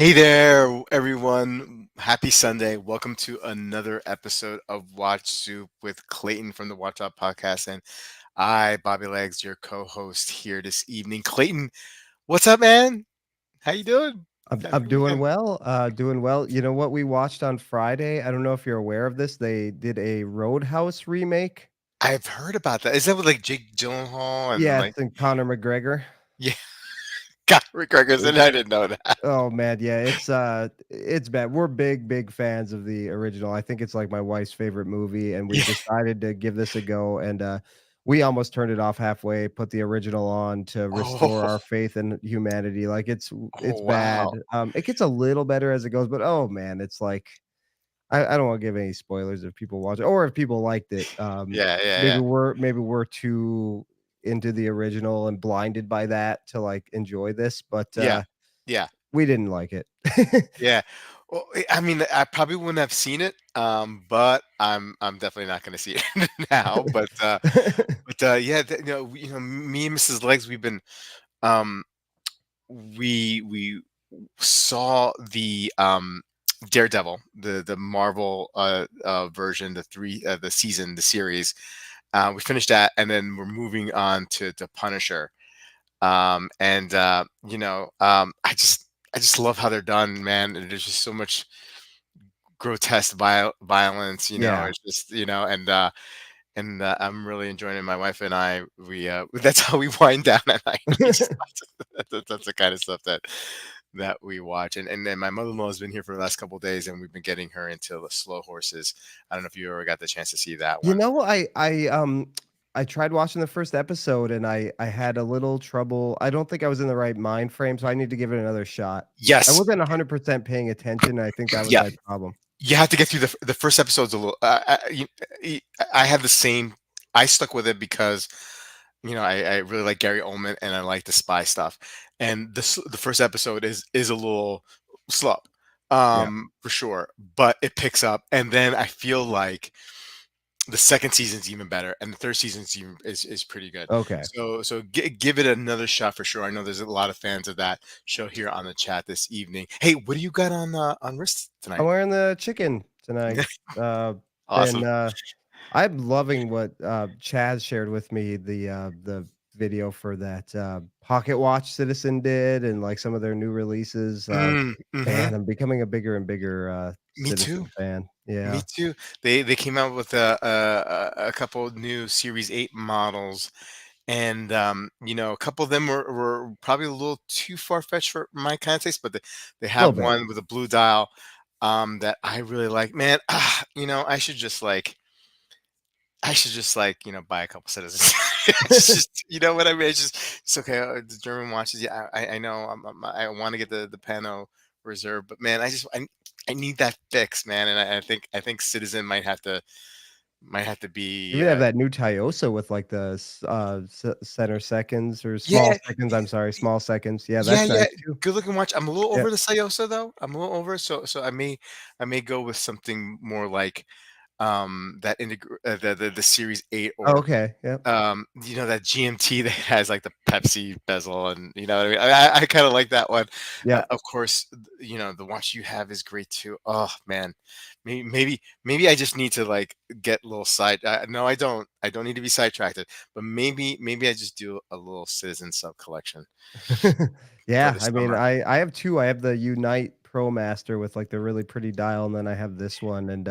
Hey there, everyone. Happy Sunday. Welcome to another episode of Watch Soup with Clayton from the Watch Out Podcast. And I, Bobby Legs, your co-host here this evening. Clayton, what's up, man? How you doing? I'm Happy doing weekend. well, doing well. You know what we watched on Friday? I don't know if you're aware of this. They did a Roadhouse remake. I've heard about that. Is that with like Jake Gyllenhaal and Yes, like and Conor McGregor. yeah, God, Rick It, Gregerson? I didn't know that. oh man, yeah, it's bad. We're big fans of the original. I think it's like my wife's favorite movie, and we Yeah. decided to give this a go. And we almost turned it off halfway. Put the original on to restore Oh, our faith in humanity. Like it's oh wow. bad. It gets a little better as it goes, but oh man, it's like I don't wanna give any spoilers if people watch it or if people liked it. Yeah, yeah, Maybe yeah. we're too into the original and blinded by that to, like, enjoy this, but, Yeah. Yeah. we didn't like it. Yeah. Well, I mean, I probably wouldn't have seen it, but I'm definitely not gonna see it now. But yeah, me and Mrs. Legs, we've been um, we saw the Daredevil, the Marvel version, the season, the series. We finished that, and then we're moving on to Punisher. And I just love how they're done, man. And there's just so much grotesque violence, Yeah. it's just, and I'm really enjoying it. My wife and I, that's how we wind down at night. We just that's the kind of stuff that we watch. And then my mother-in-law has been here for the last couple of days, and we've been getting her into the Slow Horses. I don't know if you ever got the chance to see that You one. know, I tried watching the first episode and I had a little trouble. I don't think I was in the right mind frame, so I need to give it another shot. I Yes. wasn't 100% paying attention, and I think that was Yeah. my problem. You have to get through the first episode's a little. I had the same. I stuck with it because I really like Gary Oldman and I like the spy stuff. And the first episode is a little slow, Yeah. for sure, but it picks up, and then I feel like the second season's even better, and the third season's is pretty good. Okay. So give it another shot for sure. I know there's a lot of fans of that show here on the chat this evening. Hey, what do you got on wrist I'm tonight? wearing the chicken tonight. Uh, Awesome. and, I'm loving what, Chaz shared with me, the video for that, pocket watch Citizen did and, like, some of their new releases. Mhm. Man, I'm becoming a bigger and bigger, Me too. Citizen fan. Me Yeah. too. They came out with a couple of new Series 8 models, and a couple of them were probably a little too far fetched for my kind of taste, but they A little have bit. one with a blue dial that I really like. Man, I should just buy a couple citizens. It's just, you know what I mean? It's okay. The German watches. Yeah, I know. I want to get the Pano Reserve, but man, I need that fix, man. And I think Citizen might have to You be. even have that new Toyosa with, like, the center seconds or Yeah, small seconds, I'm sorry, small seconds. Yeah, yeah, that's yeah. nice too. Good looking watch. I'm a little Yeah. over the Sayosa though. I'm a little over, so I may go with something more like the Series 8, Oh, or okay. Yep. that GMT that has like the Pepsi bezel, and you know what I mean. I kind of like that one. Yep. Of course, the watch you have is great too. Oh man, maybe I just need to like get a little side. No, I don't. I don't need to be sidetracked. But maybe I just do a little Citizen sub collection for Yeah, the I mean, summer. I have 2. I have the Unite Pro Master with, like, the really pretty dial, and then I have this one, and,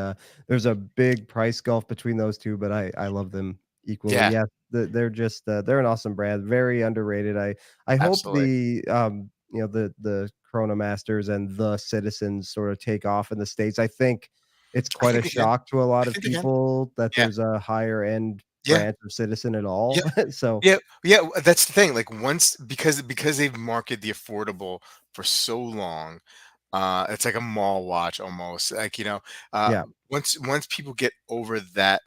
there's a big price gulf between those 2, but I love them equally. Yeah, Yeah, they're just, they're an awesome brand, very underrated. I hope absolutely. the Chrono Masters and the Citizens sort of take off in the States. I think it's I quite a think they can. shock to a lot I of think they can. people that Yeah, there's a higher end yeah. branch of Citizen at all. Yeah, So, yeah, yeah. That's the thing. Like once because they've marketed the affordable for so long, it's like a mall watch almost. Like uh, yeah. once people get over that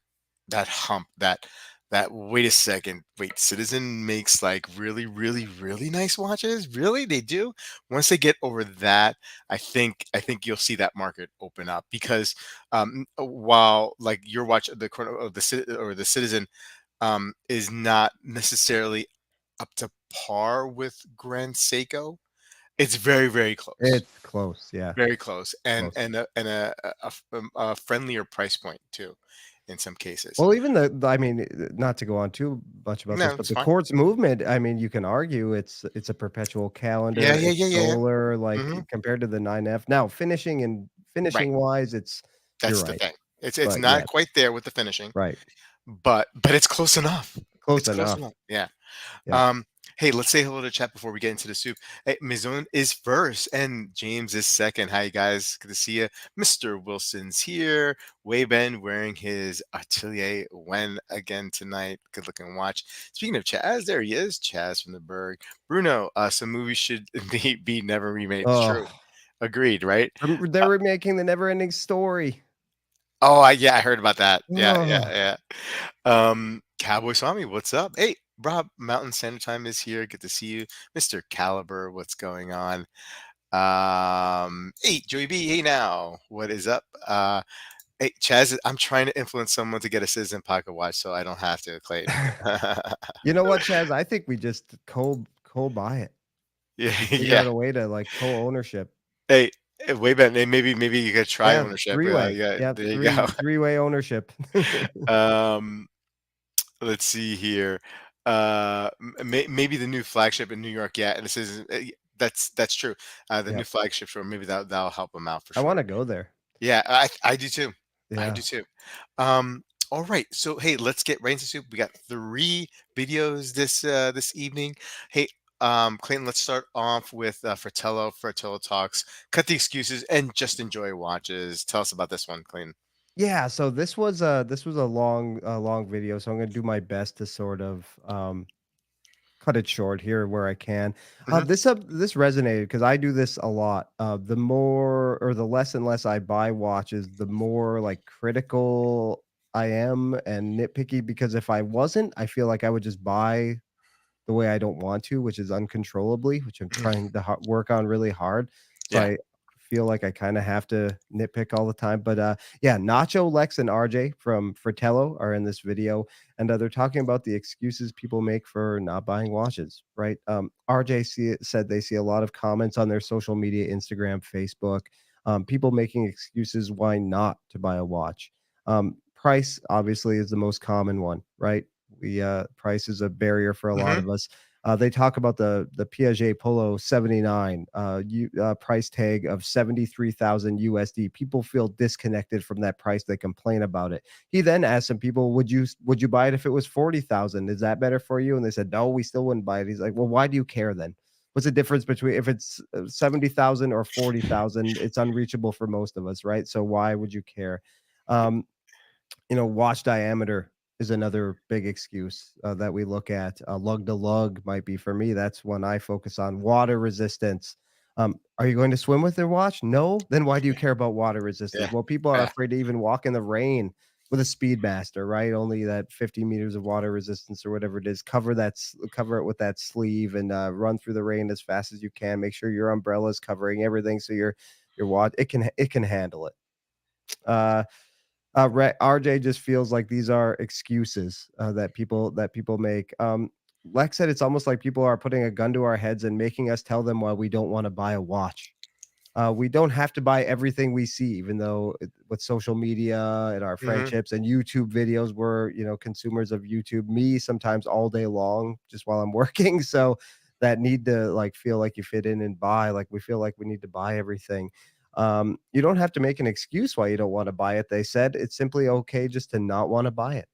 hump, that wait a second, wait, Citizen makes like really, really, really nice watches. Really, they do. Once they get over that, I think you'll see that market open up because while like your watch, the Chrono or the Citizen is not necessarily up to par with Grand Seiko. It's very, very close. It's close, yeah, Very close, close. and a friendlier price point too, in some cases. Well, even I mean, not to go on too much about this, No, but it's the fine. quartz movement, I mean, you can argue it's a perpetual Yeah, calendar, yeah, it's yeah, yeah, yeah. solar, like, Mhm. compared to the 9F. Now, Right. finishing-wise, it's you're That's the right, thing. It's but not yes, quite there with the finishing, right. but it's close enough. Close It's close enough. enough. Yeah. Yeah. Um, hey, let's say hello to chat before we get into the soup. Hey, Mizone is first and James is second. Hi, guys. Good to see you. Mr. Wilson's here. Wayben wearing his Atelier when again tonight. Good looking watch. Speaking of Chaz, there he is. Chaz from the Berg. Bruno, some movies should be never remade. It's true. Oh, Agreed, right? they're remaking The Neverending Story. Oh, yeah, I heard about that. Yeah, Oh, yeah, yeah. Cowboy Swami, what's up? Hey, Rob, Mountain Standard Time is here. Good to see you. Mr. Caliber, what's going on? Hey, Joey B, hey now. What is up? Hey, Chaz, I'm trying to influence someone to get a Citizen Pocket Watch so I don't have to, Clayton. you know what, Chaz? I think we just co-buy it. Yeah, We figure yeah. out a way to, like, co-ownership. Hey, way better. Maybe you could try Yeah, ownership. Yeah, three-way. yeah. Yeah, There you go. three-way ownership. Um, let's see here. Maybe the new flagship in New York. Yeah, and this is that's true. The new Yep. flagship store. Maybe that'll help them out for I sure. wanna go there. Yeah, I do too. I Yeah. do too. All right. So hey, let's get right into soup. We got three videos this evening. Hey, Clayton, let's start off with Fratello. Fratello talks. Cut the excuses and just enjoy watches. Tell us about this one, Clayton. Yeah, so this was a long video, so I'm gonna do my best to sort of, cut it short here where I can. Hmm. This resonated because I do this a lot. The more or the less and less I buy watches, the more, like, critical I am and nitpicky because if I wasn't, I feel like I would just buy the way I don't want to, which is uncontrollably, which I'm trying to work on really hard. So Yeah. I feel like I kind of have to nitpick all the time. But yeah, Nacho, Lex, and RJ from Fratello are in this video, and they're talking about the excuses people make for not buying watches. Right? RJ said they see a lot of comments on their social media, Instagram, Facebook, people making excuses why not to buy a watch. Price obviously is the most common one, right? We price is a barrier for a lot Hmm. of us. They talk about the Piaget Polo 79 price tag of 73,000 USD. People feel disconnected from that price. They complain about it. He then asked some people, "Would you buy it if it was 40,000? Is that better for you?" And they said, "No, we still wouldn't buy it." He's like, "Well, why do you care then? What's the difference between if it's 70,000 or 40,000? It's unreachable for most of us, right? So why would you care?" Um, watch diameter is another big excuse that we look at. Lug to lug might be for me. That's one I focus on. Water resistance. Are you going to swim with your watch? No. Then why do you care about water resistance? Yeah. Well, people are Yeah. afraid to even walk in the rain with a Speedmaster, right? Only that 50 meters of water resistance or whatever it is. Cover it with that sleeve and run through the rain as fast as you can. Make sure your umbrella is covering everything so your watch it can handle it. Uh, RJ just feels like these are excuses that people make. Lex said it's almost like people are putting a gun to our heads and making us tell them why we don't want to buy a watch. We don't have to buy everything we see, even though with social media and our Hmm. friendships and YouTube videos, we're consumers of YouTube. Me sometimes all day long, just while I'm working. So that need to like feel like you fit in and buy, like we feel like we need to buy everything. You don't have to make an excuse why you don't want to buy it. They said it's simply okay just to not want to buy it.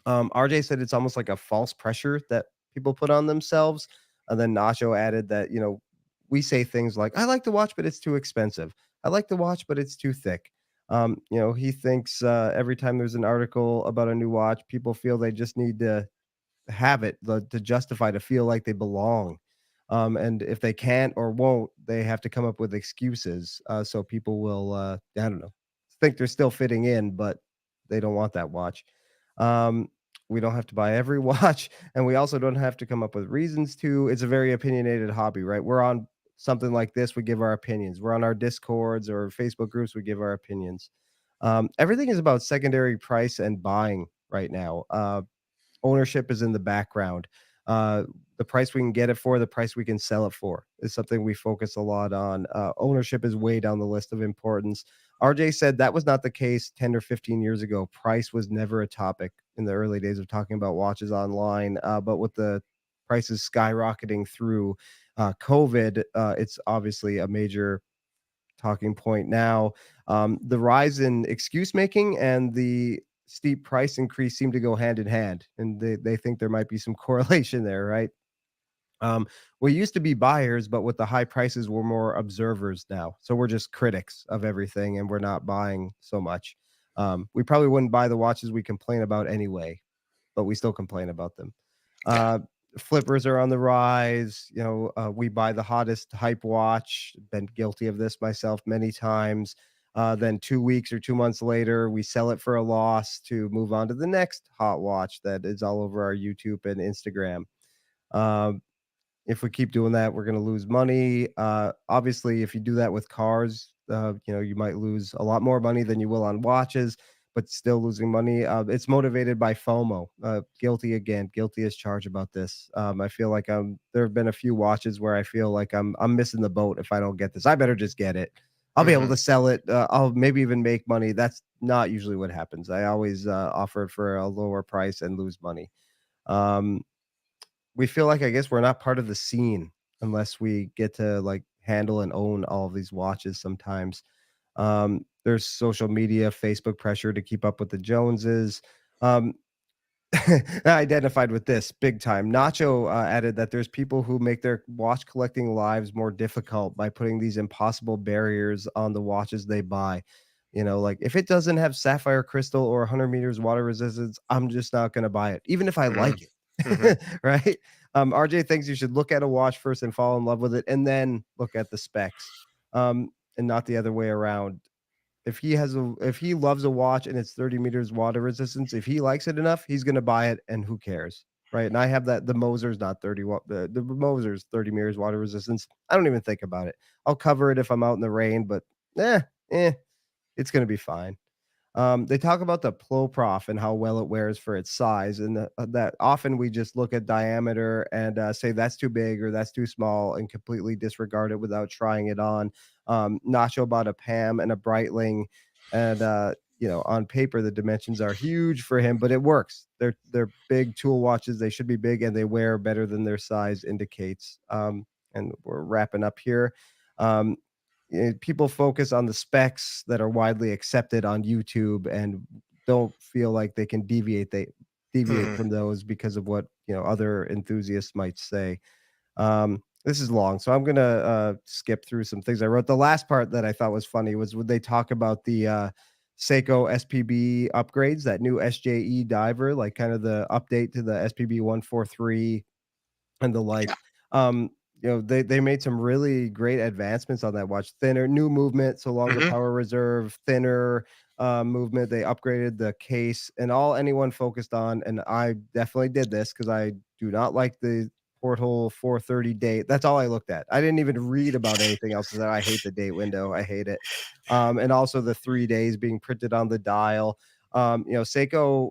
RJ said it's almost like a false pressure that people put on themselves. And then Nacho added that, we say things like, I like to watch, but it's too expensive. I like to watch, but it's too thick. He thinks every time there's an article about a new watch, people feel they just need to have it to justify to feel like they belong. And if they can't or won't, they have to come up with excuses. So people will, I don't know, think they're still fitting in, but they don't want that watch. Um, we don't have to buy every watch, and we also don't have to come up with reasons to. It's a very opinionated hobby, right? We're on something like this, we give our opinions. We're on our Discords or Facebook groups, we give our opinions. Everything is about secondary price and buying right now. Ownership is in the background. Uh, the price we can get it for, the price we can sell it for is something we focus a lot on. Ownership is way down the list of importance. RJ said that was not the case 10 or 15 years ago. Price was never a topic in the early days of talking about watches online. But with the prices skyrocketing through COVID, it's obviously a major talking point now. The rise in excuse making and the steep price increase seem to go hand in hand, and they think there might be some correlation there, right? Um, we used to be buyers, but with the high prices, we're more observers now. So we're just critics of everything, and we're not buying so much. We probably wouldn't buy the watches we complain about anyway, but we still complain about them. Yeah. Uh, Flippers are on the rise. We buy the hottest hype watch. Been guilty of this myself many times. Then 2 weeks or 2 months later, we sell it for a loss to move on to the next hot watch that is all over our YouTube and Instagram. Um, if we keep doing that, we're going to lose money. Obviously, if you do that with cars, you might lose a lot more money than you will on watches, but still losing money. It's motivated by FOMO. Guilty again, guilty as charged about this. I feel like there have been a few watches where I feel like I'm missing the boat if I don't get this. I better just get it. I'll be able Hmm. to sell it. I'll maybe even make money. That's not usually what happens. I always offer it for a lower price and lose money. Um, we feel like I guess we're not part of the scene unless we get to like handle and own all of these watches sometimes. There's social media, Facebook pressure to keep up with the Joneses. Um, I identified with this big time. Nacho added that there's people who make their watch collecting lives more difficult by putting these impossible barriers on the watches they buy. Like if it doesn't have sapphire crystal or 100 meters water resistance, I'm just not going to buy it, even if I Hmm. like Hmm. it. Right? RJ thinks you should look at a watch first and fall in love with it, and then look at the specs, and not the other way around. If he loves a watch and it's 30 meters water resistance, if he likes it enough, he's gonna buy it, and who cares, right? And I have that. The Moser's not 30 watt. The Moser's 30 meters water resistance. I don't even think about it. I'll cover it if I'm out in the rain, but eh, eh, it's gonna be fine. They talk about the Ploprof and how well it wears for its size, and that often we just look at diameter and say that's too big or that's too small, and completely disregard it without trying it on. Nacho bought a Pam and a Breitling, and on paper the dimensions are huge for him, but it works. They're big tool watches. They should be big, and they wear better than their size indicates. And we're wrapping up here. Um, People focus on the specs that are widely accepted on YouTube and don't feel like they can deviate Hmm. from those because of what other enthusiasts might say. This is long, so I'm gonna skip through some things I wrote. The last part that I thought was funny was when they talk about the Seiko SPB upgrades, that new SJE diver, like kind of the update to the SPB 143 and the Yeah. like. Um, they made some really great advancements on that watch. Thinner, new movement, so longer Hmm. power reserve, thinner movement. They upgraded the case, and all anyone focused on, and I definitely did this because I do not like the porthole 430 date. That's all I looked at. I didn't even read about anything else. That I hate the date window. I hate it. And also the 3 days being printed on the dial. Seiko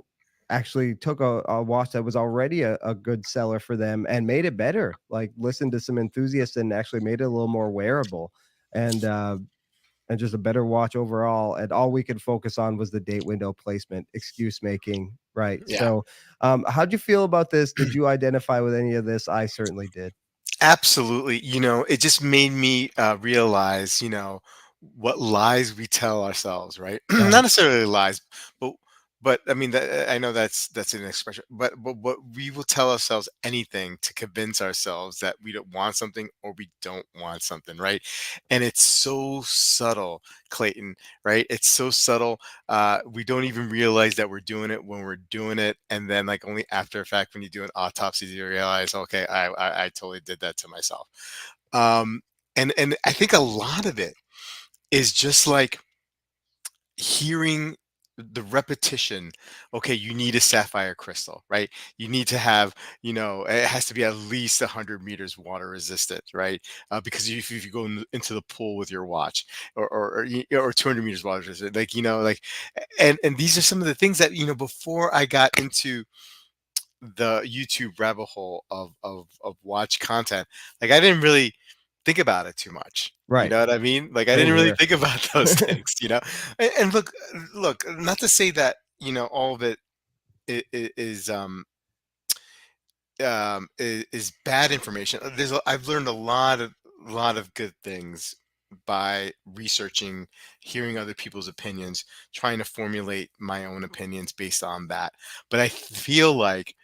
actually took a watch that was already a good seller for them and made it better. Like listened to some enthusiasts and actually made it a little more wearable and and just a better watch overall. And all we could focus on was the date window placement, excuse making. Right. Yeah. So how'd you feel about this? Did you identify with any of this? I certainly did. Absolutely. It just made me realize, what lies we tell ourselves, right? Not Right. necessarily lies, but I mean, I know that's an expression, but what we will tell ourselves anything to convince ourselves that we don't want something or we don't want something, right? And it's so subtle, Clayton, right? It's so subtle. We don't even realize that we're doing it when we're doing it, and then like only after a fact, when you do an autopsy, you realize, okay, I totally did that to myself. Um, and I think a lot of it is just like hearing the repetition. Okay, you need a sapphire crystal, right? You need to have, it has to be at least 100 meters water resistant, right? Because if you go into the pool with your watch, or 200 meters water resistant, like, like, and these are some of the things that, before I got into the YouTube rabbit hole of watch content, like, I didn't really think about it too much. You Right. know what I mean? Like, I Same didn't really here. think about those things, you know? And look, not to say that, all of it is is bad information. I've learned a lot of good things by researching, hearing other people's opinions, trying to formulate my own opinions based on that. But I feel like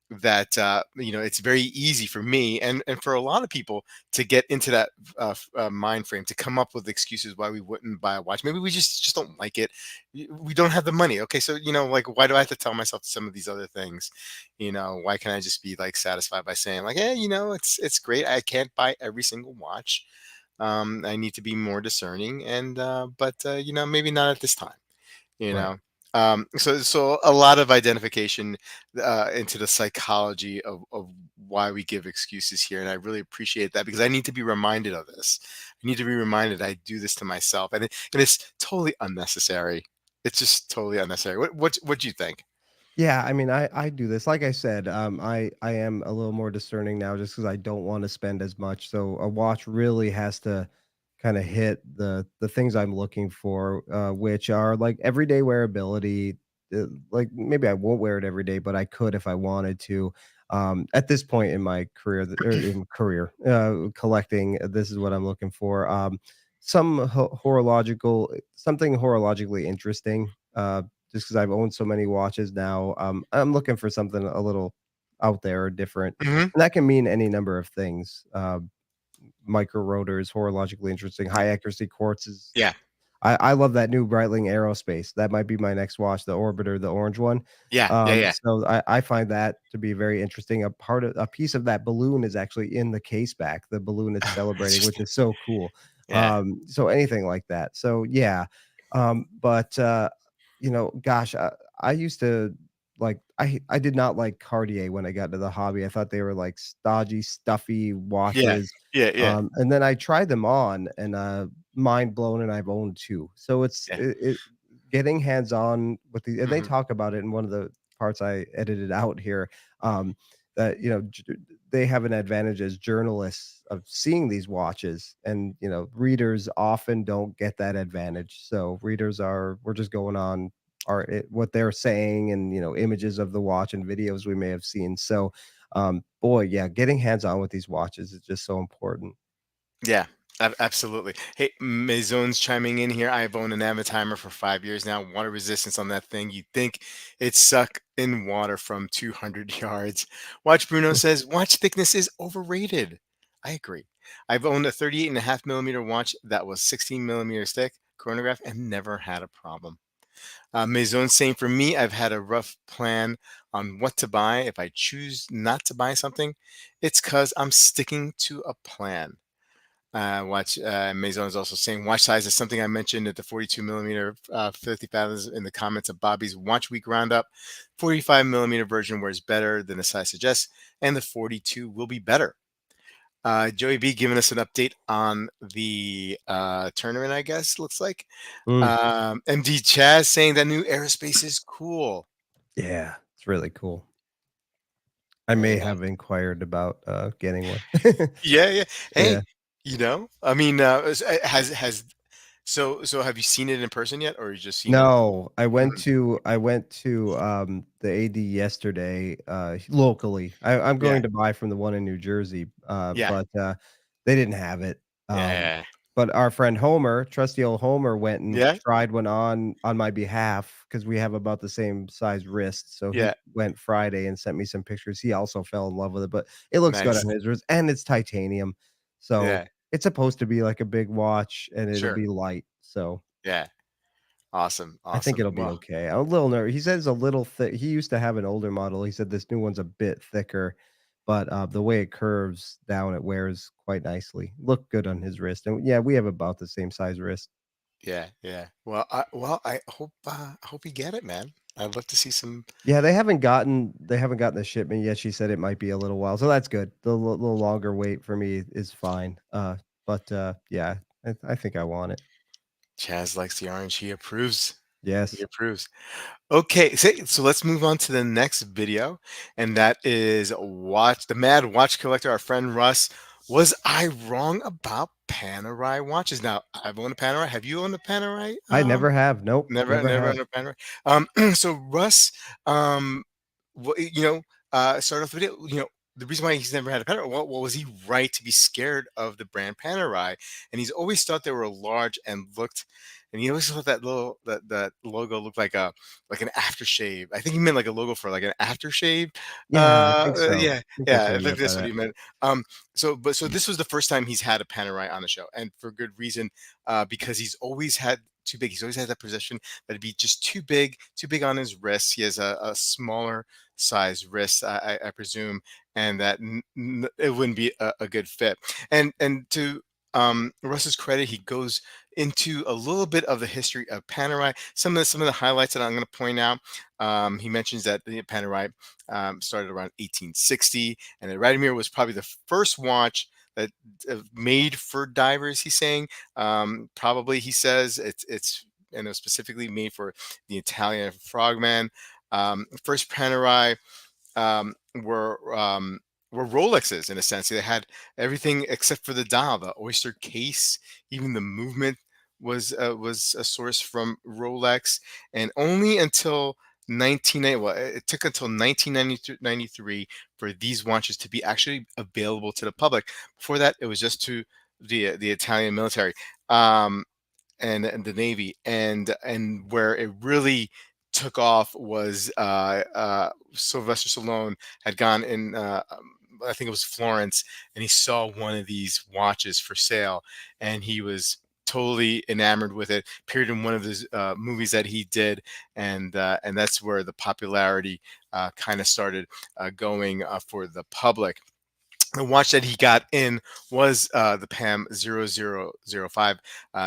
that it's very easy for me and for a lot of people to get into that mind frame, to come up with excuses why we wouldn't buy a watch. Maybe we just don't like it. We don't have the money. Okay, so like, why do I have to tell myself some of these other things? Why can't I just be like satisfied by saying like, yeah, it's great. I can't buy every single watch. I need to be more discerning, and but maybe not at this time you Right. know so a lot of identification into the psychology of why we give excuses here, and I really appreciate that, because I need to be reminded of this. I need to be reminded I do this to myself, and it's totally unnecessary. It's just totally unnecessary. What do you think? Yeah, I mean, I do this. Like I said, I am a little more discerning now just because I don't want to spend as much. So a watch really has to kind of hit the things I'm looking for, which are like everyday wearability. Like maybe I won't wear it every day, but I could if I wanted to. At this point in my career, or in career collecting, this is what I'm looking for. Something horologically interesting. Just because I've owned so many watches now. I'm looking for something a little out there or different, Hmm. and that can mean any number of things. Micro rotors, horologically interesting, high accuracy quartzes. Yeah, I love that new Breitling Aerospace. That might be my next watch, the Orbiter, the orange one. yeah, yeah, yeah. So I find that to be very interesting. A piece of that balloon is actually in the case back, the balloon it's celebrating, which Interesting. is so cool. Yeah. So anything like that. So yeah. But gosh, I used to like I did not like Cartier when I got into the hobby. I thought they were like stodgy, stuffy Yeah. watches. Yeah. Yeah. And then I tried them on and mind blown, and I've owned 2. So Yeah. it getting hands-on with the and they Hmm. talk about it in one of the parts I edited out here, that, they have an advantage as journalists of seeing these watches, and, readers often don't get that advantage. So readers we're just going on what they're saying and, images of the watch and videos we may have seen. So, boy, yeah, getting hands-on with these watches is just so important. Yeah, absolutely. Hey, Maison's chiming in here. I've owned an Avid timer for 5 years now. Water resistance on that thing. You'd think it suck in water from 200 yards. Watch Bruno says watch thickness is overrated. I agree. I've owned a 38.5 millimeter watch that was 16 millimeters thick, chronograph, and never had a problem. Maison saying for me, I've had a rough plan on what to buy. If I choose not to buy something, it's because I'm sticking to a plan. Watch Maison is also saying watch size is something I mentioned at the 42 millimeter 50 fathoms in the comments of Bobby's Watch Week Roundup. 45 millimeter version wears better than the size suggests, and the 42 will be better. Joey B giving us an update on the tournament, I guess, looks like. Mm, MD Chaz saying that new aerospace is cool. yeah, it's really cool. I may And have inquired about, getting one. yeah, yeah. Hey, Yeah. I mean, has so have you seen it in person yet, or you just seen it? No, Mhm. I went to, the AD yesterday, locally. I'm Yeah, going to buy from the one in New Jersey, yeah, but, they didn't have it. yeah, But our friend Homer, trusty old Homer, went and yeah, tried one on my behalf because we have about the same size wrist. So he yeah. went Friday and sent me some pictures. He also fell in love with it, but it looks good Nice. on his wrist, and it's titanium. So Yeah, it's supposed to be like a big watch, and it'll sure. be light. So Yeah, awesome, I think awesome. it'll be Well, okay. I'm a little nervous. He says a little thick. He used to have an older model. He said this new one's a bit thicker, but the way it curves down, it wears quite nicely. Look good on his wrist. And yeah, we have about the same size wrist. yeah, yeah. Well, I hope you get it, man. I'd love to see some. Yeah, they haven't gotten the shipment yet. She said it might be a little while, so that's good. The little longer wait for me is fine. Yeah, I think I want it. Chaz likes the orange. He approves. Yes. He approves. Okay, so let's move on to the next video, and that is watch the Mad Watch Collector. Our friend Russ. Was I wrong about Panerai watches? Now I've owned a Panerai. Have you owned a Panerai? I never have. Nope, never Never have. owned a Panerai. So Russ, um, start off the video. The reason why he's never had a Panerai. Well, was he right to be scared of the brand Panerai? And he's always thought they were large and looked. And he always thought that logo looked like an aftershave. I think he meant like a logo for like an aftershave. Yeah, I think so. Yeah, I think that's yeah, what I he think meant by that's what that. he meant. So this was the first time he's had a Panerai on the show, and for good reason, because he's always had too big. He's always had that possession that'd be just too big on his wrists. He has a smaller size wrist, I presume, and that it wouldn't be a good fit. And to Russ's credit, he goes into a little bit of the history of Panerai. Some of the highlights that I'm going to point out. He mentions that the Panerai started around 1860, and the Radomir was probably the first watch that made for divers. He's saying probably he says it's and it was specifically made for the Italian frogman. First Panerai um, were um, were Rolexes in a sense. They had everything except for the dial, the oyster case, even the movement was a source from Rolex, and only until 1990, well, it took until 1993 for these watches to be actually available to the public. Before that, it was just to the Italian military. And the Navy, and where it really took off was Sylvester Stallone had gone in. I think it was Florence, and he saw one of these watches for sale, and he was totally enamored with it. Appeared in one of his movies that he did, and that's where the popularity kind of started going for the public. The watch that he got in was the PAM 0005,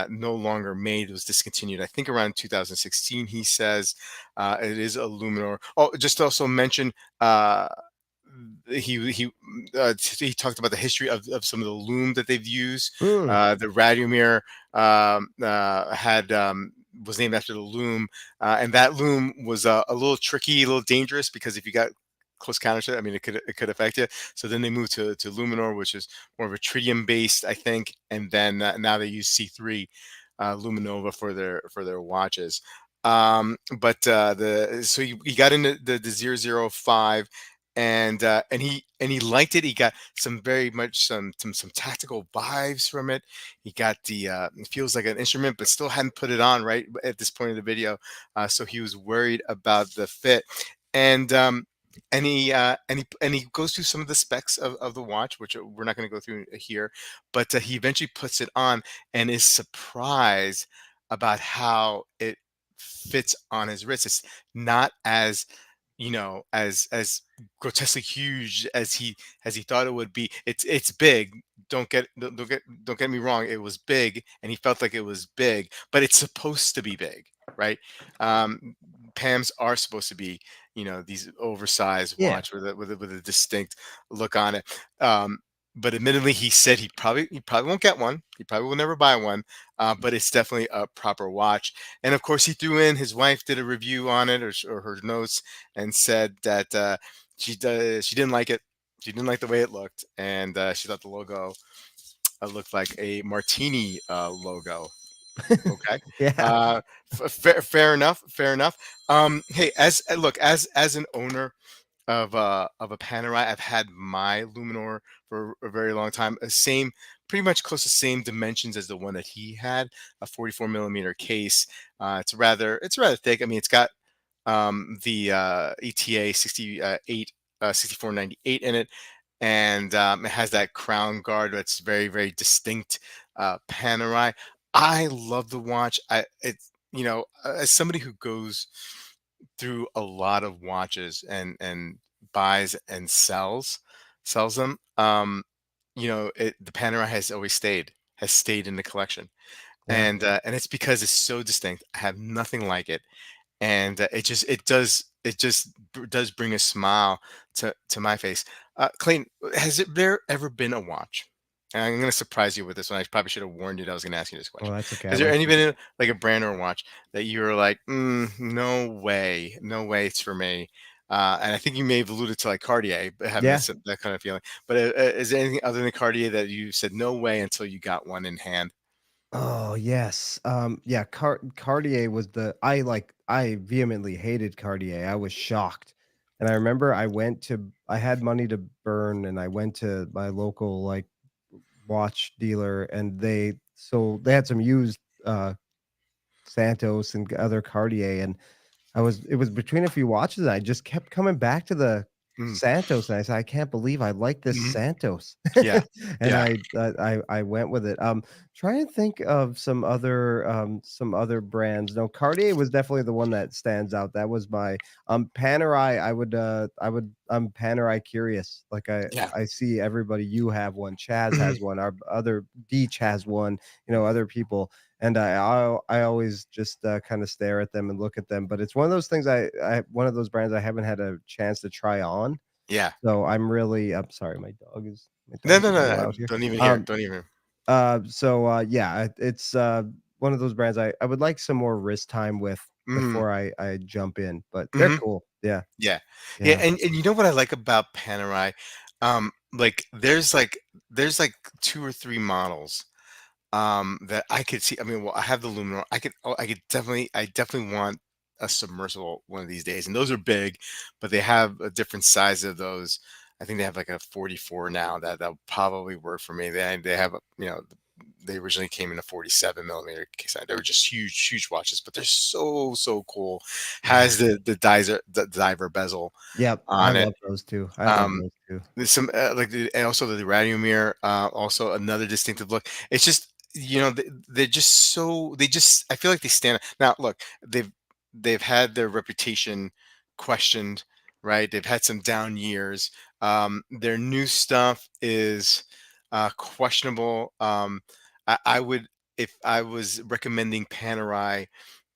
no longer made, it was discontinued, I think around 2016, he says. It is a Luminor. Oh, just to also mention, he talked about the history of some of the loom that they've used. Mm, The Radomir had was named after the loom, and that loom was a little tricky, a little dangerous, because if you got close counter to it, I mean, it could affect you. So then they moved to Luminor, which is more of a tritium based, I think, and then now they use C3 Luminova for their watches. But the so he got into the 005, and he liked it. He got some very much some tactical vibes from it. He got it feels like an instrument, but still hadn't put it on right at this point of the video. So he was worried about the fit, and and he goes through some of the specs of the watch, which we're not going to go through here, but he eventually puts it on and is surprised about how it fits on his wrist. It's not as as grotesquely huge as he thought it would be. It's big. Don't get me wrong. It was big, and he felt like it was big, but it's supposed to be big, right? Pams are supposed to be, these oversized yeah. watch with a distinct look on it. Um, but admittedly, he said he probably won't get one. He probably will never buy one. But it's definitely a proper watch. And of course, he threw in his wife did a review on it, or her notes, and said that she didn't like it. She didn't like the way it looked, and she thought the logo looked like a martini logo. Okay. Yeah. Fair enough. Fair enough. Hey, look, as an owner of a Panerai, I've had my Luminor for a very long time. Pretty much close to same dimensions as the one that he had, a 44 millimeter case. It's rather thick. I mean, it's got the ETA 68 6498 in it, and it has that crown guard that's very very distinct. Panerai. I love the watch. As somebody who goes through a lot of watches and buys and sells them. The Panerai has stayed in the collection, Yeah. and it's because it's so distinct. I have nothing like it, and does bring a smile to my face. Clayton, has there ever been a watch? and I'm gonna surprise you with this one. I probably should have warned you that I was gonna ask you this Oh, question. that's okay. I Is there like to. anybody like a brand or watch that you were like, no way, no way, it's for me? And I think you may have alluded to like Cartier, but having Yeah. this that kind of feeling. But is there anything other than Cartier that you said no way until you got one in hand? Oh, yes. Yeah, Cartier was the I vehemently hated Cartier. I was shocked. And I remember I had money to burn and I went to my local like watch dealer and they had some used Santos and other Cartier and it was between a few watches, and I just kept coming back to the Mm, Santos, and I said, "I can't believe I like this mhm. Santos." Yeah, And yeah, I went with it. Trying to think of some other brands. No, Cartier was definitely the one that stands out. That was my Panerai, I'm Panerai curious. Like, yeah. I see everybody you have one, Chaz has one, our other Deech has one, other people. And I always just, kinda stare at them and look at them, but it's one of those things I one of those brands I haven't had a chance to try on, Yeah. so I'm sorry, my No, dog's no, being no, no. loud here. Don't even hear. Um, Don't even. yeah, it's, one of those brands I would like some more wrist time with Mm, before I jump in, but they're mhm. cool. Yeah, Yeah. Yeah, yeah. and you know what I like about Panerai? Like, there's, like, 2 or 3 models, that I could see. I mean, well, I have the Luminar. I could definitely want a submersible one of these days, and those are big, but they have a different size of those. I think they have, like, a 44 now that'll probably work for me. They have a they originally came in a 47 millimeter case. They were just huge, huge watches, but they're so, so cool. Yeah. Has the diver bezel Yep, I on it. love those too. I love Um, those too. there's some like and also the Radiomir, also another distinctive look. It's just they're just so they just I feel like they stand now. Look, they've had their reputation questioned, right? They've had some down years. Their new stuff is questionable. I would if I was recommending Panerai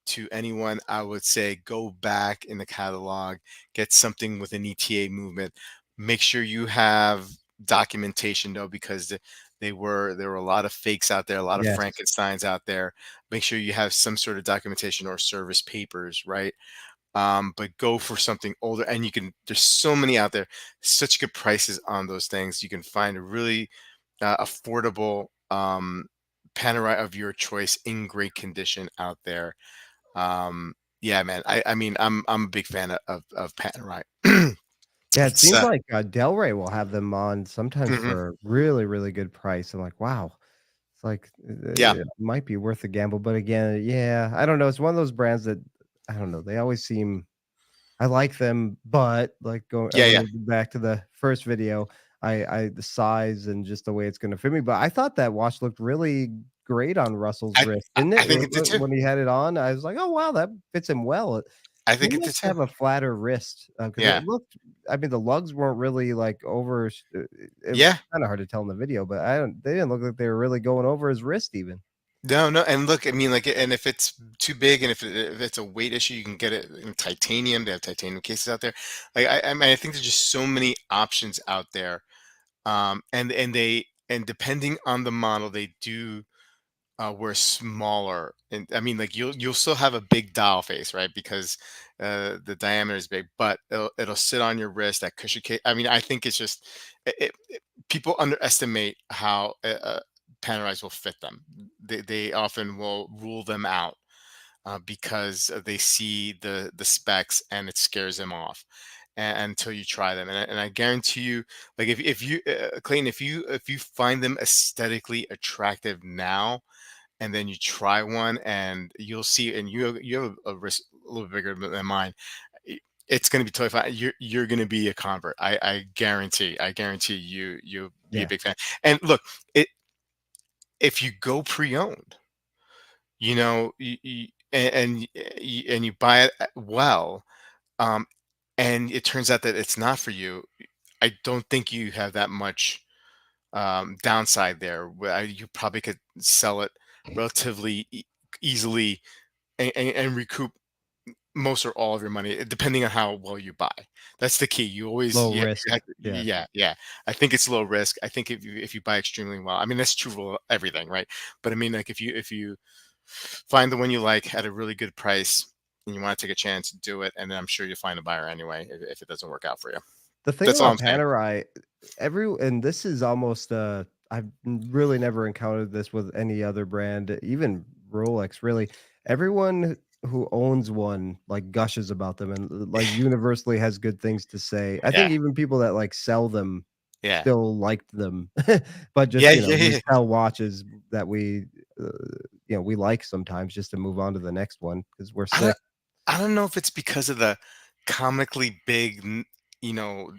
to anyone, I would say go back in the catalog, get something with an ETA movement. Make sure you have documentation though, because there were a lot of fakes out there, a lot of Yes. Frankenstein's out there. Make sure you have some sort of documentation or service papers, right? But go for something older, and you can. There's so many out there, such good prices on those things. You can find a really affordable Panerai of your choice in great condition out there. Yeah, man. I mean, I'm a big fan of Panerai. Yeah, it It's seems like, Delray will have them on sometimes mhm. for a really, really good price. I'm like, "Wow." It's like, Yeah, it might be worth a gamble, but again, yeah, I don't know, it's one of those brands that I don't know, they always seem I like them, but, like, yeah, yeah. back to the first video, I the size and just the way it's gonna fit me, but I thought that watch looked really great on Russell's I wrist, I didn't I it? think it did too. When he had it on, I was like, "Oh, wow, that fits him well." I He think it did must too. have a flatter wrist, because it Yeah, looked I mean, the lugs weren't really, like, over it was yeah. kinda hard to tell in the video, but I don't they didn't look like they were really going over his wrist even. No, no, and look, I mean, like, and if it's too big, and if it's a weight issue, you can get it in titanium. They have titanium cases out there. Like, I mean, I think there's just so many options out there. And depending on the model, they do were smaller. And I mean, like you'll still have a big dial face, right? Because the diameter is big, but it'll sit on your wrist. That cushion case. I mean, I think it's just people underestimate how Panerais will fit them. They often will rule them out because they see the specs and it scares them off. Until you try them, and I guarantee you, like if you Clayton, if you find them aesthetically attractive now, and then you try one and you'll see, and you have a risk a little bigger than mine. It's going to be totally fine. You're going to be a convert. I guarantee you'll be a Yeah, big fan. And look, it if you go pre-owned, and you buy it well, um, and it turns out that it's not for you. I don't think you have that much downside there. Where you probably could sell it relatively easily and recoup most or all of your money, depending on how well you buy. That's the key. You always, Low yeah, risk. Yeah. yeah, yeah. I think it's low risk. I think if you buy extremely well, I mean that's true for everything, right? But I mean, like if you find the one you like at a really good price and you want to take a chance, do it, and then I'm sure you'll find a buyer anyway if it doesn't work out for you. The thing That's all about I'm saying. Panerai, and this is almost, I've really never encountered this with any other brand, even Rolex, really. Everyone who owns one, like, gushes about them and, like, universally has good things to say. I think Yeah, even people that, like, sell them yeah, still liked them, but just, yeah, yeah, we yeah. sell watches that uh, we like sometimes just to move on to the next one because 'cause we're I don't sick. I don't know if it's because of the comically big, you know,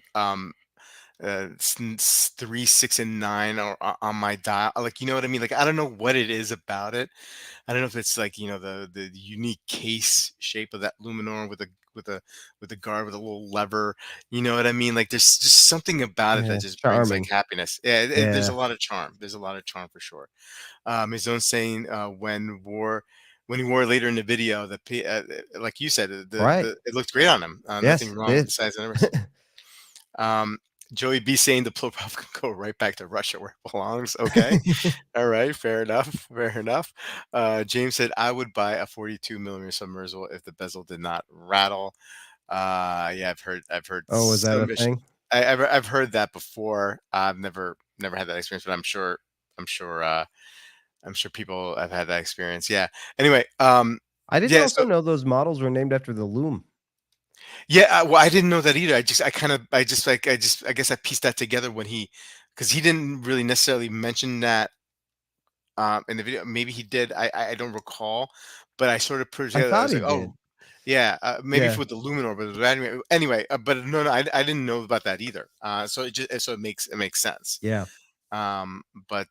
3, 6, and 9 or on my dial. Like, you know what I mean? Like, I don't know what it is about it. I don't know if it's like, the unique case shape of that Luminor with a with a guard with a little lever. You know what I mean? Like, there's just something about it Yeah, that just brings like charming. happiness. Yeah, there's a Yeah. lot of charm. There's a lot of charm for sure. His own saying when he wore later in the video, like you said, Right. the it looked great on him. Nothing Yes, it wrong with did. the size and numbers. Um, Joey B saying the Plopov can go right back to Russia where it belongs. Okay. All right. Fair enough. Fair enough. James said, I would buy a 42 millimeter submersible if the bezel did not rattle. Yeah, I've heard Oh, was that a some thing? I've heard that before. I've never had that experience, but I'm sure, I'm sure people have had that experience. Yeah. Anyway, I didn't yeah. also So know those models were named after the loom. yeah, well, I didn't know that either. I guess I pieced that together because he didn't really necessarily mention that in the video. Maybe he did. I don't recall, but I sort of put it I together. I thought was he like, did. oh, yeah, maybe Yeah, for the Luminor, but anyway. But no, no, I didn't know about that either. So it makes sense. yeah. Um, but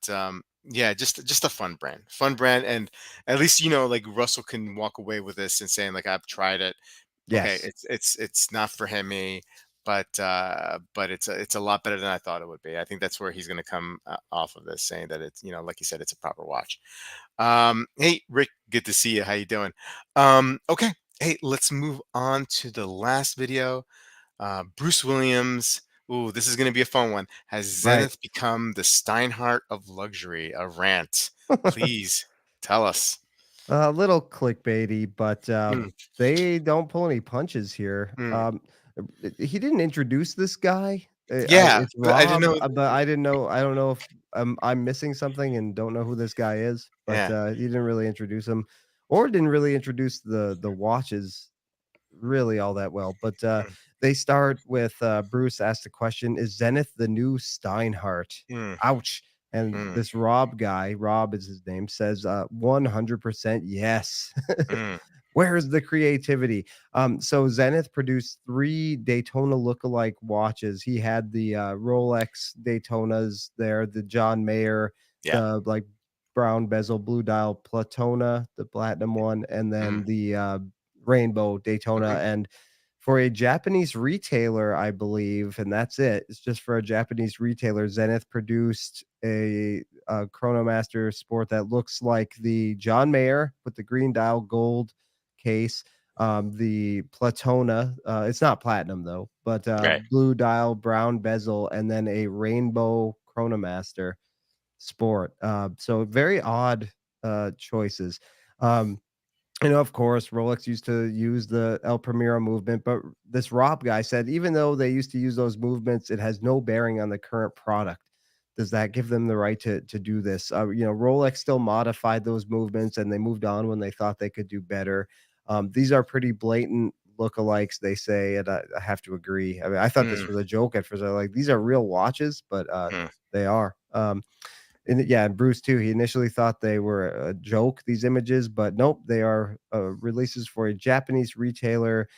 yeah, just a fun brand, and at least like Russell can walk away with this and saying like I've tried it. Okay, Yes. it's not for him, me, but it's a lot better than I thought it would be. I think that's where he's going to come off of this, saying that it's like you said, it's a proper watch. Hey Rick, good to see you. How you doing? Okay, hey, let's move on to the last video. Bruce Williams. Ooh, this is going to be a fun one. Has Right. Zenith become the Steinhart of luxury? A rant. Please tell us. A little clickbaity, but, Mm, they don't pull any punches here. mm. He didn't introduce this guy. Yeah, It's but I didn't Rob, know. but I don't know if, I'm missing something and don't know who this guy is, but, Yeah. he didn't really introduce him or didn't really introduce the watches really all that well. But Mm, they start with Bruce asked the question, "Is Zenith the new Steinhart?" mm, Ouch. And mm, this Rob guy, Rob is his name, says 100% yes. mm, Where's the creativity? So Zenith produced three Daytona lookalike watches. He had the Rolex Daytonas there, the John Mayer, yeah. the like brown bezel, blue dial Platona, the platinum one, and then Mhm, the rainbow Daytona. mhm, And for a Japanese retailer, I believe, and that's it. It's just for a Japanese retailer. Zenith produced a Chronomaster Sport that looks like the John Mayer with the green dial gold case. The Platona, it's not platinum though, but right. blue dial, brown bezel, and then a rainbow Chronomaster Sport. So very odd choices. Um, of course, Rolex used to use the El Primero movement, but this Rob guy said even though they used to use those movements, it has no bearing on the current product. Does that give them the right to do this? Rolex still modified those movements and they moved on when they thought they could do better. These are pretty blatant lookalikes, they say, and I have to agree. I mean, I thought this Mm, was a joke at first. I like these are real watches, but mm, they are. And yeah, and Bruce too. He initially thought they were a joke, these images, but nope, they are releases for a Japanese retailer.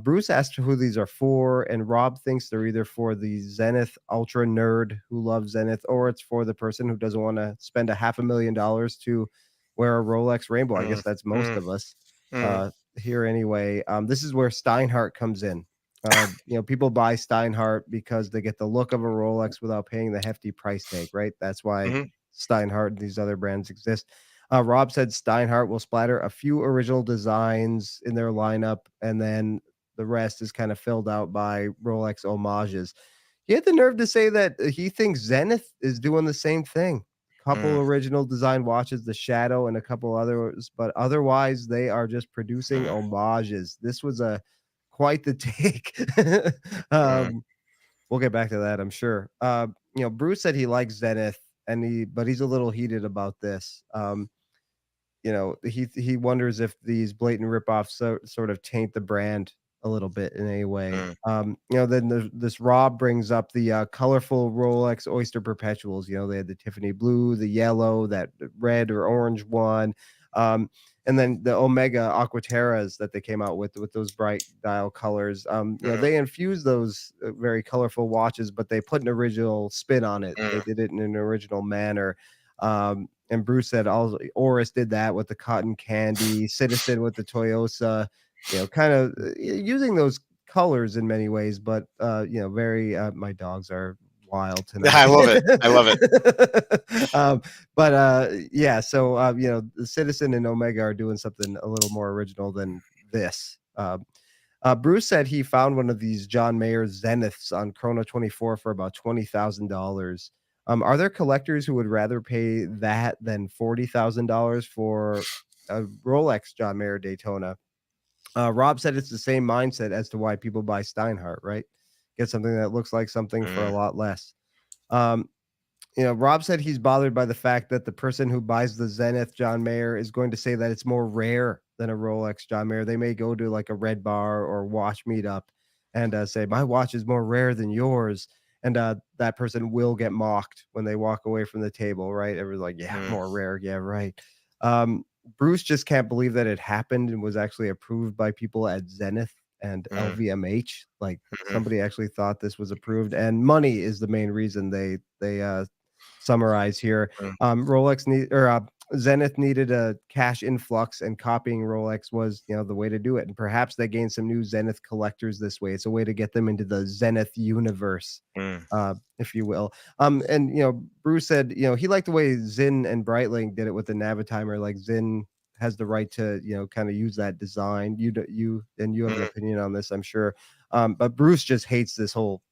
Bruce asked who these are for, and Rob thinks they're either for the Zenith Ultra nerd who loves Zenith, or it's for the person who doesn't want to spend a $500,000 to wear a Rolex Rainbow. I mm, guess that's most mm, of us mm, here anyway. This is where Steinhart comes in. People buy Steinhart because they get the look of a Rolex without paying the hefty price tag, right? That's why mhm, Steinhart and these other brands exist. Rob said Steinhart will splatter a few original designs in their lineup, and then the rest is kind of filled out by Rolex homages. He had the nerve to say that he thinks Zenith is doing the same thing. Couple Mm, original design watches, the Shadow, and a couple others, but otherwise they are just producing mm, homages. This was a quite the take. mm, um, we'll get back to that, I'm sure. Bruce said he likes Zenith, but he's a little heated about this. He wonders if these blatant ripoffs sort of taint the brand a little bit in a way. mm, Then this Rob brings up the colorful Rolex Oyster Perpetuals. They had the Tiffany blue, the yellow, that red or orange one, um, and then the Omega Aquaterras that they came out with those bright dial colors. mm, They infused those very colorful watches, but they put an original spin on it. They mm, did it in an original manner. And Bruce said also Oris did that with the cotton candy, Citizen with the Toyosa, kind of using those colors in many ways, but very my dogs are wild Yeah, tonight. I love it. I love it. But yeah, so the Citizen and Omega are doing something a little more original than this. Bruce said he found one of these John Mayer Zeniths on Chrono 24 for about $20,000. Are there collectors who would rather pay that than $40,000 for a Rolex John Mayer Daytona? Rob said it's the same mindset as to why people buy Steinhart, right? Get something that looks like something for a Mm, lot less. Um, Rob said he's bothered by the fact that the person who buys the Zenith John Mayer is going to say that it's more rare than a Rolex John Mayer. They may go to like a Red Bar or watch meetup and say, "My watch is more rare than yours." And that person will get mocked when they walk away from the table, right? Everyone's like, "Yeah, mm, more rare. Yeah, right." Um, Bruce just can't believe that it happened and was actually approved by people at Zenith and mm, LVMH. Like mhm, somebody actually thought this was approved, and money is the main reason they summarize here. mm, Rolex need or Zenith needed a cash influx, and copying Rolex was, the way to do it. And perhaps they gained some new Zenith collectors this way. It's a way to get them into the Zenith universe, mm, if you will. And Bruce said, he liked the way Zinn and Breitling did it with the Navitimer. Like Zinn has the right to, kind of use that design. You have an mm, opinion on this, I'm sure. But Bruce just hates this whole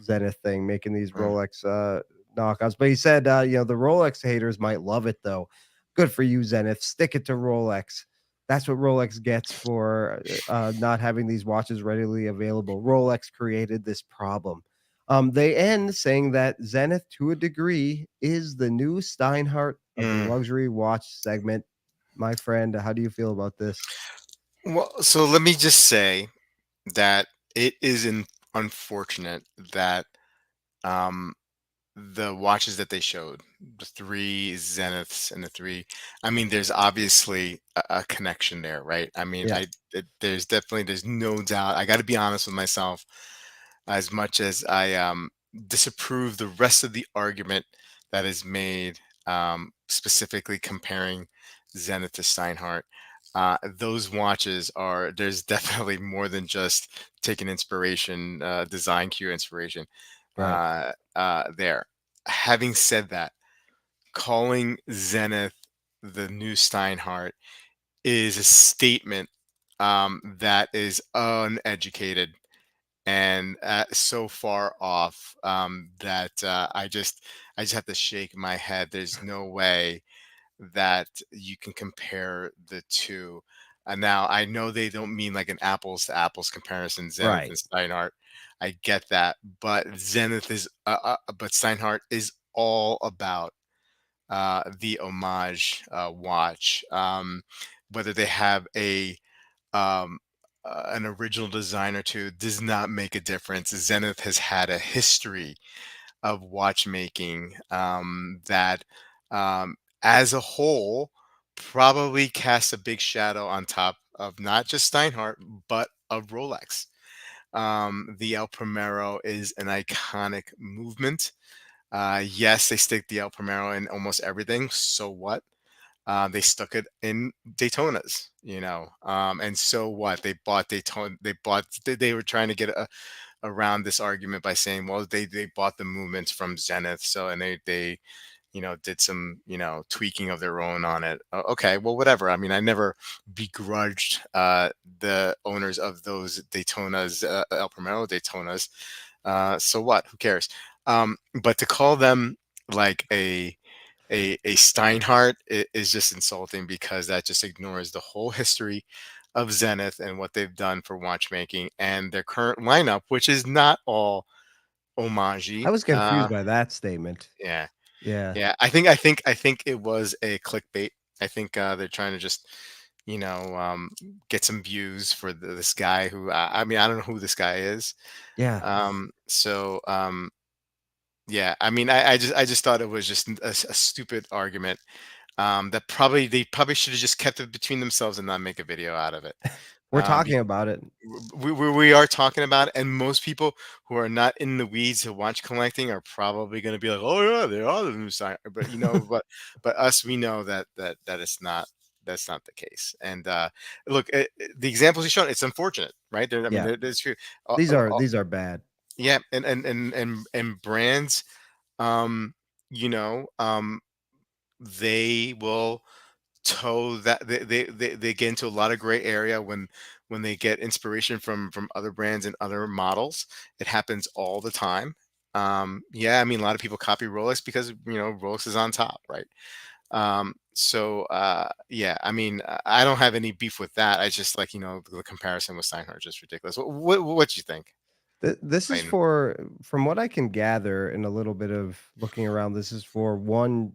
Zenith thing, making these mm, Rolex knockoffs. But he said, the Rolex haters might love it though. Good for you, Zenith. Stick it to Rolex. That's what Rolex gets for not having these watches readily available. Rolex created this problem. They end saying that Zenith, to a degree, is the new Steinhart of the mm. luxury watch segment. My friend, how do you feel about this? Well, so let me just say that it is unfortunate that um, the watches that they showed, the three Zeniths and the three, I mean, there's obviously a connection there, right? I mean, Yeah, there's no doubt. I got to be honest with myself, as much as I disapprove the rest of the argument that is made, specifically comparing Zenith to Steinhart. Those watches are, there's definitely more than just taking inspiration, design cue inspiration right, there. Having said that, calling Zenith the new Steinhart is a statement that is uneducated and so far off that I just have to shake my head. There's no way that you can compare the two. Now I know they don't mean like an apples to apples comparison, Zenith right, and Steinhardt. I get that, but but Steinhardt is all about the homage watch. Whether they have um, an original design or two does not make a difference. Zenith has had a history of watchmaking that, um, as a whole, probably casts a big shadow on top of not just Steinhardt, but of Rolex. The El Primero is an iconic movement. Yes, they stick the El Primero in almost everything. So what? They stuck it in Daytonas, and so what? They bought Daytona. They were trying to get around this argument by saying, well, they bought the movements from Zenith, so and they did some, tweaking of their own on it. Okay, well, whatever. I mean, I never begrudged the owners of those Daytonas, El Primero Daytonas. So what? Who cares? But to call them like a Steinhart is just insulting, because that just ignores the whole history of Zenith and what they've done for watchmaking and their current lineup, which is not all I homage. was confused by that statement. Yeah, Yeah. yeah. I think it was a clickbait. I think they're trying to just, get some views for this guy who, I mean, I don't know who this guy is. Yeah. Yeah. I mean, I just thought it was just a stupid argument. That probably they probably should have just kept it between themselves and not make a video out of it. We're Because talking about it. we are talking about it, and most people who are not in the weeds who watch collecting are probably going to be like, "Oh yeah, they are the new sign." But but us, we know that it's not. That's not the case. And look, the examples you showed, it's unfortunate, right? I mean, Yeah. it's true. These are bad. Yeah, and brands, um, you know, um, they will toe that they get into a lot of gray area when they get inspiration from other brands and other models. It happens all the time. Yeah, I mean, a lot of people copy Rolex because Rolex is on top, right? Yeah, I mean, I don't have any beef with that. I just like, the comparison with Steinhardt is just ridiculous. What do you think, This is Clayton? for from what I can gather in a little bit of looking around, this is for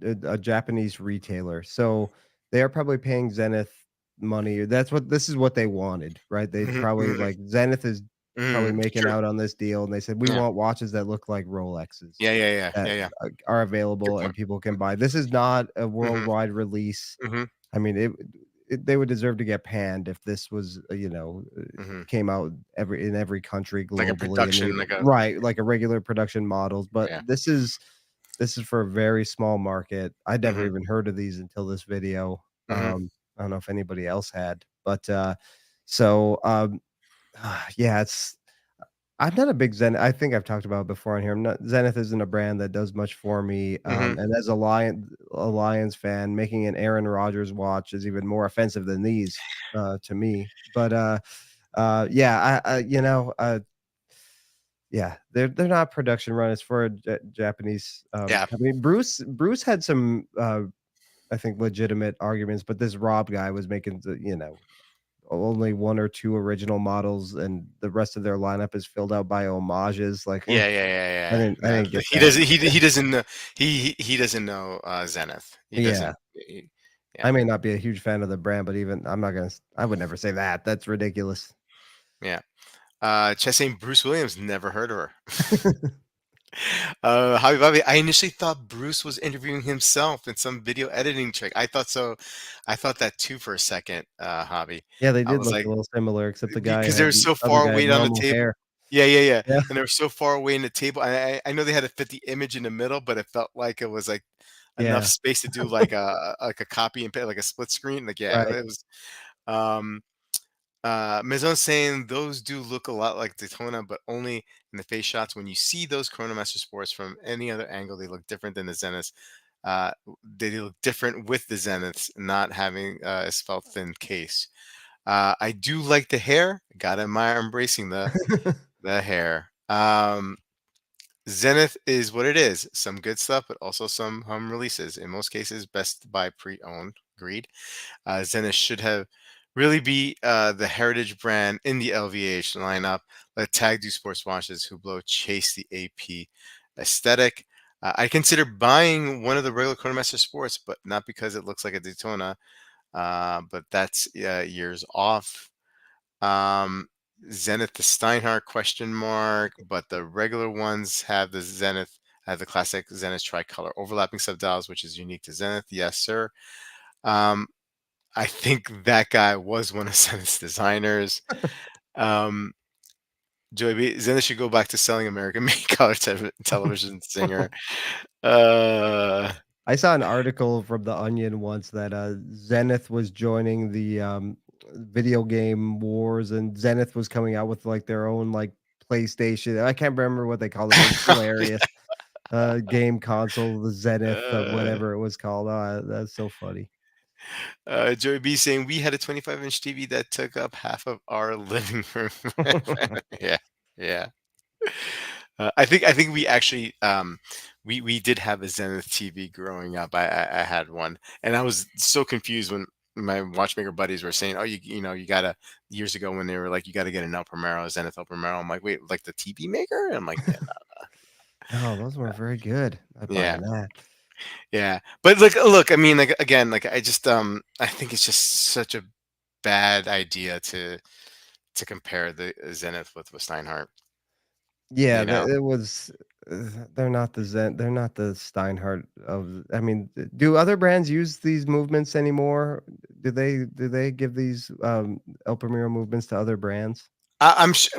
a Japanese retailer. So they are probably paying Zenith money. That's what this is what they wanted, right? They Hmm, probably hmm, like Zenith is probably making true. out on this deal, and they said we Yeah, want watches that look like Rolexes yeah, yeah, yeah, that yeah, yeah. are Good available and point. people can Good buy. point. This is not a Hmm, worldwide release. hmm, I mean, they would deserve to get panned if this was, hmm. came out in every country Like a globally and production, like a right, like a regular production models, but yeah. this is for a very small market. I'd never Hmm, even heard of these until this video. hmm. I don't know if anybody else had, but, so, yeah, I'm not a big I think I've talked about it before on here. I'm not Zenith isn't a brand that does much for me, Mhm. and as a Lions fan, making an Aaron Rodgers watch is even more offensive than these, to me. But, yeah, yeah, they're not production run. It's for a Japanese, Yeah. company. Bruce had some, I think, legitimate arguments, but this Rob guy was making only 1 or 2 original models, and the rest of their lineup is filled out by homages, like, Yeah, yeah, yeah, yeah. I No, didn't get he that. doesn't he doesn't know he doesn't know, Zenith. He Yeah, doesn't he I yeah, may not be a huge fan of the brand, but even I'm not gonna s I would never say that, that's ridiculous. yeah. Chess saying Bruce Williams, never heard of her. Hobby Bobby, I initially thought Bruce was interviewing himself in some video editing trick. I thought so. I thought that too for a second, Hobby. Yeah, they I did was look like, a little similar, except because they were so other far guy had away on the normal table. hair. Yeah, yeah, yeah, Yeah, and they were so far away in the table. I know they had to fit the image in the middle, but it felt like it was like enough yeah, space to do like a copy and paste, like a split screen. Like, yeah, right. it was. Um, Maison saying those do look a lot like Daytona, but only in the face shots. When you see those Chronomaster Sports from any other angle, they look different than the Zeniths. They look different with the Zeniths not having a spelt thin case. I do like the hair. Gotta admire embracing the hair. Zenith is what it is. Some good stuff, but also some hum releases. In most cases, best to buy pre-owned. Agreed. Zenith should have really be the heritage brand in the LVH lineup. Let Tag do sports watches. Hublot chase the AP aesthetic. I consider buying one of the regular Chronomaster Sports, but not because it looks like a Daytona. But that's years off. Um, Zenith the Steinhart question mark, but the regular ones have the Zenith have the classic Zenith tricolor overlapping subdials, which is unique to Zenith. Yes, sir. Um, I think that guy was one of Zenith's designers. Um, Joey B. Zenith should go back to selling American-made color television singer. Uh, I saw an article from The Onion once that, Zenith was joining the, video game wars, and Zenith was coming out with, like, their own, like, PlayStation. I can't remember what they called it, but it's hilarious. game console, the Zenith, Uh, whatever it was called. That's so funny. Joey B saying we had a 25-inch TV that took up half of our living room. Yeah, yeah. I think we actually we did have a Zenith TV growing up. I had one, and I was so confused when my watchmaker buddies were saying, "Oh, you gotta," years ago when they were like, "You gotta get an El Primero, Zenith El Primero." I'm like, "Wait, like the TV maker?" I'm like, "Yeah, No, those were very good. Not yeah, buying that. yeah." But look, I mean, like again, like I just I think it's just such a bad idea to compare the Zenith with Steinhart. Yeah, You know, it was they're not the Steinhart of I mean, do other brands use these movements anymore? Do they give these, El Primero movements to other brands?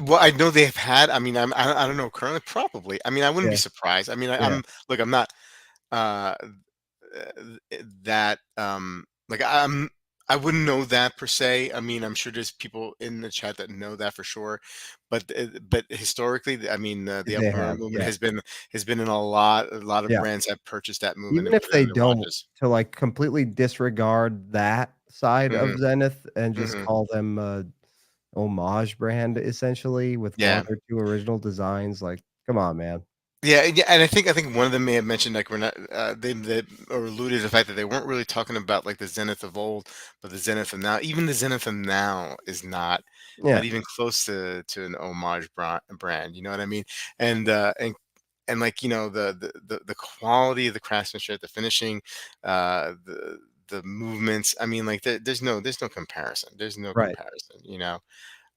well, I know they've had. I mean, I don't know currently. Probably. I mean, I wouldn't be Yeah, surprised. I mean, yeah, look. I'm not uh, that like I wouldn't know that per se. I mean, I'm sure there's people in the chat that know that for sure. But historically, I mean, the El they Primero have, movement yeah, has been in a lot of yeah. brands have purchased that movement Even and if put it they on their don't, watches. to, like, completely disregard that side of Hmm. Zenith and just Hmm. call them a homage brand essentially with 1 Yeah. or 2 original designs, like, come on, man. Yeah, yeah, and I think one of them may have mentioned like we're not they or alluded to the fact that they weren't really talking about like the Zenith of old, but the Zenith of now. Even the Zenith of now is not Yeah, even close to an homage brand. You know what I mean? And and like the quality of the craftsmanship, the finishing, the movements. I mean, like there's no comparison. There's no right. comparison.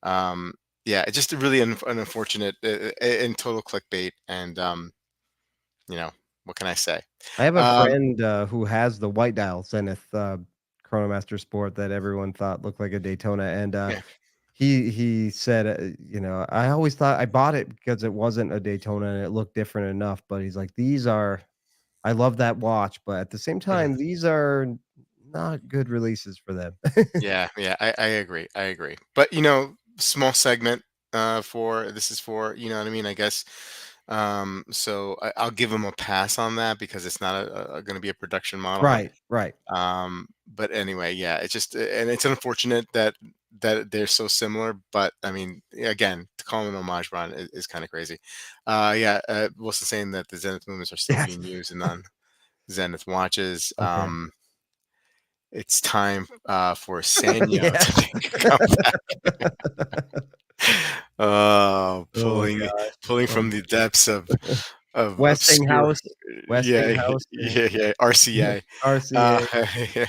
Um, yeah, it's just a really an unfortunate and total clickbait. And what can I say? I have a Um, friend, who has the white dial Zenith, Chronomaster Sport that everyone thought looked like a Daytona, and, yeah, he said, "I always thought I bought it because it wasn't a Daytona and it looked different enough," but he's like, "These are I love that watch, but at the same mhm, time, these are not good releases for them." yeah, yeah. I agree. I agree. But small segment. For this is for what I mean. I guess. So I'll give them a pass on that because it's not going to be a production model. Right, right. But anyway, yeah, it's just and it's unfortunate that they're so similar. But I mean, again, to call them an homage brand is kind of crazy. Yeah, Wilson saying that the Zenith movements are still Yes. being used in non Zenith watches. Okay. It's time for Sanyo to Yes. make a comeback. Oh Pulling gosh. pulling from the depths of obscure. Westinghouse Yeah, Westinghouse, yeah, yeah. RCA. Uh, RCA. yeah.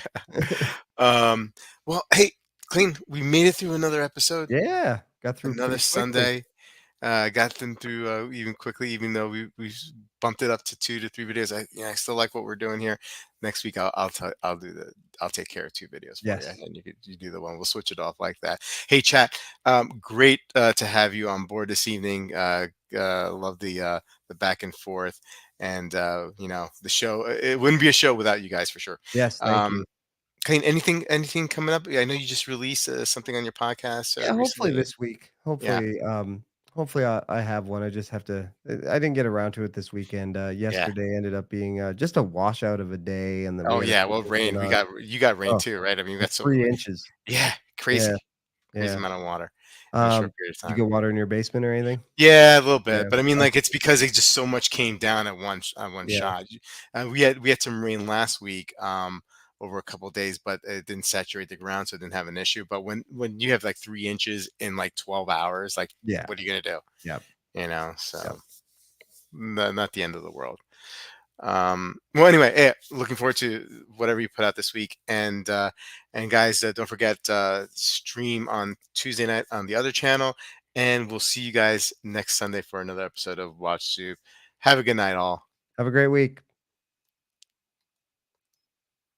Um, well, hey, Clean, we made it through another episode, Yeah, got through another pretty quickly. Sunday. Got them through even quickly, even though we bumped it up to 2 to 3 videos. I still like what we're doing here. Next week I'll take care of 2 videos for you, Yes. and you do the one. We'll switch it off like that. Hey, chat, great to have you on board this evening. Love the back and forth, and the show. It wouldn't be a show without you guys for sure. Yes, thank Um, you. Clean, anything coming up? I know you just released something on your podcast Yeah, hopefully recently. this week. Yeah, Hopefully I have one. I just have to I didn't get around to it this weekend. yeah. Yesterday ended up being, just a washout of a day, and then we Oh had a yeah, few well, things going rain. on. You got rain Oh, too, right? I mean, like that's so 3 inches. yeah, Yeah, crazy yeah. amount of water in a short period of Did you time. get water in your basement or anything? Yeah, a little Yeah, bit, but I mean, that's like it's because it just so much came down at one yeah, shot. We had some rain last week, over a couple of days, but it didn't saturate the ground, so it didn't have an issue. But when you have like 3 inches in like 12 hours, like yeah, what are you gonna do? yep, yep. So not the end of the world. Well, anyway, yeah, looking forward to whatever you put out this week. And guys, don't forget, stream on Tuesday night on the other channel, and we'll see you guys next Sunday for another episode of Watch Soup. Have a good night, all. Have a great week.